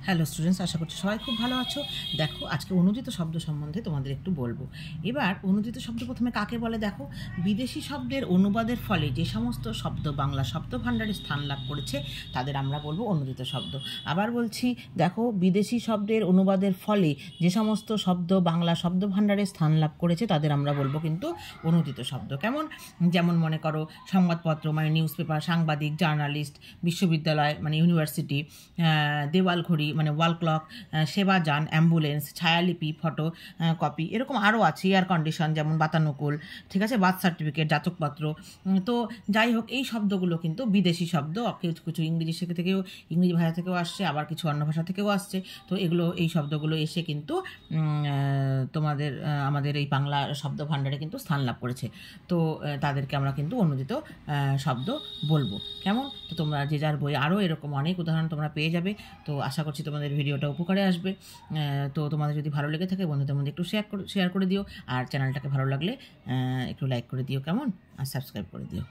Hello students, আশা করছি সবাই খুব ভালো আছো। দেখো, আজকে অনুদিত শব্দ সম্বন্ধে তোমাদের একটু বলবো। এবার অনুদিত শব্দ প্রথমে কাকে বলে দেখো। বিদেশি শব্দের অনুবাদের ফলে যে সমস্ত শব্দ বাংলা শব্দ ভাণ্ডারে স্থান লাভ করেছে তাদের আমরা বলবো অনুদিত শব্দ। আবার বলছি, দেখো, বিদেশি শব্দের অনুবাদের ফলে যে সমস্ত শব্দ বাংলা শব্দ ভাণ্ডারে স্থান লাভ করেছে তাদের আমরা বলবো কিন্তু অনুদিত শব্দ। কেমন? যেমন মনে করো সংবাদপত্র মানে নিউজ পেপার, সাংবাদিক, জার্নালিস্ট, বিশ্ববিদ্যালয় মানে ইউনিভার্সিটি, দেওয়াল ঘড়ি মানে ওয়াল ক্লক, সেবাযান, অ্যাম্বুলেন্স, ছায়ালিপি, ফটো কপি, এরকম আরও আছে। এয়ার কন্ডিশন যেমন বাতানুকূল, ঠিক আছে, বার্থ সার্টিফিকেট, জাতকপত্র। তো যাই হোক, এই শব্দগুলো কিন্তু বিদেশি শব্দ। কিছু কিছু ইংরেজি থেকেও, ইংরেজি ভাষা থেকেও আসছে, আবার কিছু অন্য ভাষা থেকেও আসছে। তো এই শব্দগুলো এসে কিন্তু আমাদের এই বাংলা শব্দ ভাণ্ডারে কিন্তু স্থান লাভ করেছে। তো তাদেরকে আমরা কিন্তু অনুদিত শব্দ বলবো। কেমন? তো তোমরা যে যার বই আরও এরকম অনেক উদাহরণ তোমরা পেয়ে যাবে। তো আশা করছি তোমাদের ভিডিওটা উপকারে আসবে। তো তোমাদের যদি ভালো লেগে থাকে বন্ধুদের মধ্যে একটু শেয়ার করে দিও, আর চ্যানেলটাকে ভালো লাগলে একটু লাইক করে দিও, কেমন, আর সাবস্ক্রাইব করে দিও।